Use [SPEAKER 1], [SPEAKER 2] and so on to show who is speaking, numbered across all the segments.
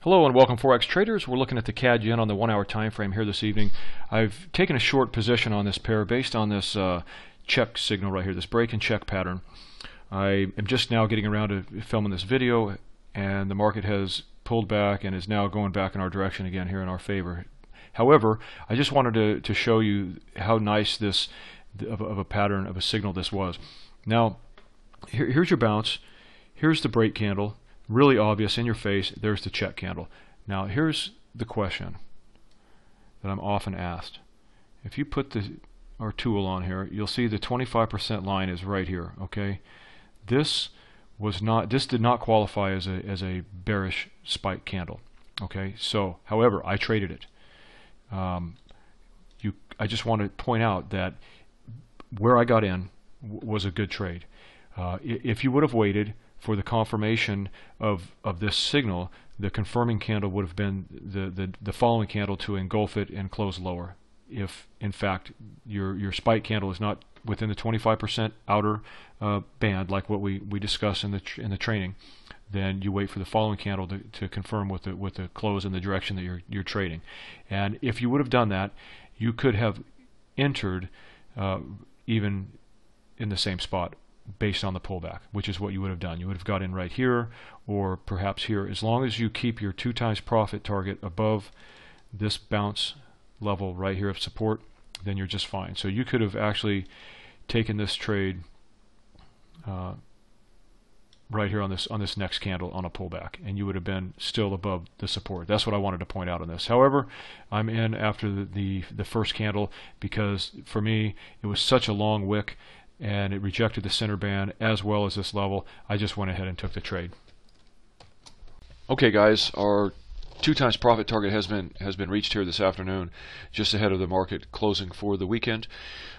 [SPEAKER 1] Hello and welcome Forex traders. We're looking at the CAD-JPY on the 1 hour time frame here this evening. I've taken a short position on this pair based on this check signal right here, this break and check pattern. I am just now getting around to filming this video, and the market has pulled back and is now going back in our direction again here in our favor. However, I just wanted to show you how nice this of a pattern of a signal this was. Now here's your bounce, here's the break candle, really obvious in your face. There's the check candle. Now here's the question that I'm often asked. If you put our tool on here, you'll see the 25% line is right here. Okay, this did not qualify as a bearish spike candle. Okay, so however, I traded it. I just want to point out that where I got in was a good trade. If you would have waited for the confirmation of this signal, the confirming candle would have been the following candle to engulf it and close lower. If in fact your spike candle is not within the 25% outer band, like what we discussed in the training, then you wait for the following candle to confirm with the close in the direction that you're trading. And if you would have done that, you could have entered even in the same spot based on the pullback, which is what you would have done. You would have got in right here or perhaps here. As long as you keep your 2 times profit target above this bounce level right here of support, then you're just fine. So you could have actually taken this trade right here on this next candle on a pullback, and you would have been still above the support. That's what I wanted to point out on this. However, I'm in after the first candle because for me it was such a long wick and it rejected the center band as well as this level. I just went ahead and took the trade. Okay guys, our 2 times profit target has been reached here this afternoon, just ahead of the market closing for the weekend.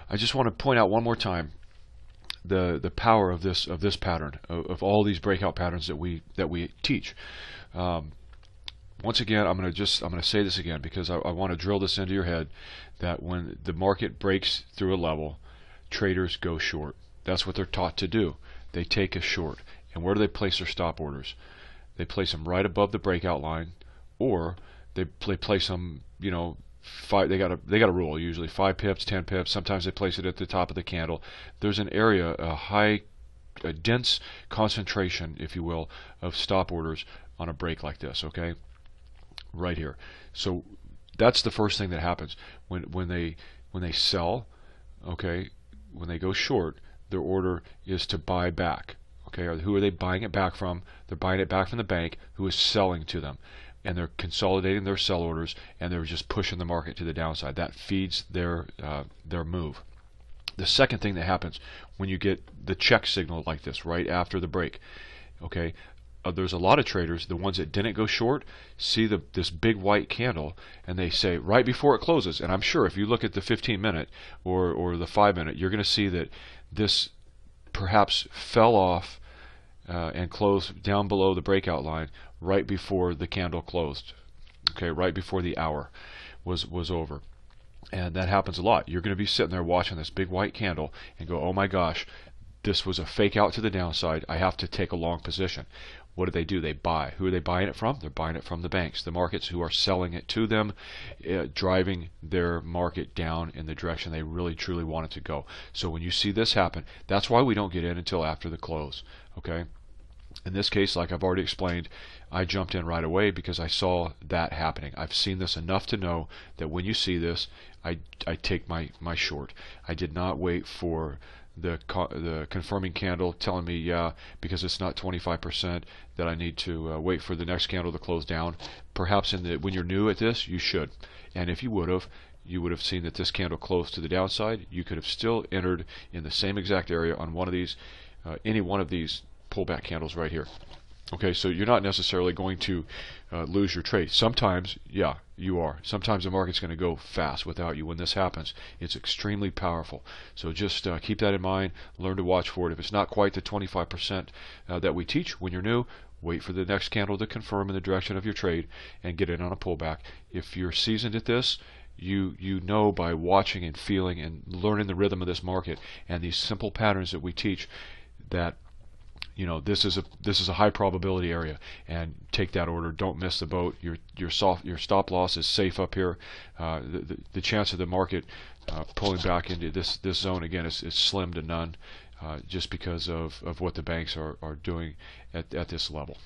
[SPEAKER 1] I just want to point out one more time the power of this pattern, of all these breakout patterns that we teach. Once again, I'm going to say this again because I want to drill this into your head, that when the market breaks through a level, traders go short. That's what they're taught to do. They take a short. And where do they place their stop orders? They place them right above the breakout line, or they place them, you know, they got a rule, usually 5 pips, 10 pips. Sometimes they place it at the top of the candle. There's an area, a dense concentration, if you will, of stop orders on a break like this. Okay, right here. So that's the first thing that happens when they sell. Okay, when they go short, their order is to buy back. Okay, or who are they buying it back from? They're buying it back from the bank who is selling to them, and they're consolidating their sell orders, and they're just pushing the market to the downside. That feeds their move. The second thing that happens when you get the check signal like this right after the break, okay, there's a lot of traders, the ones that didn't go short, see this big white candle, and they say right before it closes, and I'm sure if you look at the 15-minute or the 5-minute, you're going to see that this perhaps fell off and closed down below the breakout line right before the candle closed. Okay, right before the hour was over. And that happens a lot. You're going to be sitting there watching this big white candle and go, oh my gosh, this was a fake out to the downside. I have to take a long position. What do? They buy. Who are they buying it from? They're buying it from the banks, the markets who are selling it to them, driving their market down in the direction they really truly want it to go. So when you see this happen, that's why we don't get in until after the close. Okay. In this case, like I've already explained, I jumped in right away because I saw that happening. I've seen this enough to know that when you see this, I take my short. I did not wait for the confirming candle telling me, yeah, because it's not 25%, that I need to wait for the next candle to close down. Perhaps when you're new at this, you should. And if you would have seen that this candle closed to the downside. You could have still entered in the same exact area on one of these, any one of these pullback candles right here. Okay, so you're not necessarily going to lose your trade. Sometimes, yeah, you are. Sometimes the market's going to go fast without you. When this happens, it's extremely powerful. So just keep that in mind. Learn to watch for it. If it's not quite the 25% that we teach when you're new, wait for the next candle to confirm in the direction of your trade and get in on a pullback. If you're seasoned at this, you know by watching and feeling and learning the rhythm of this market and these simple patterns that we teach that this is a high probability area, and take that order. Don't miss the boat. Your stop loss is safe up here. The chance of the market pulling back into this zone again is slim to none, just because of what the banks are doing at this level.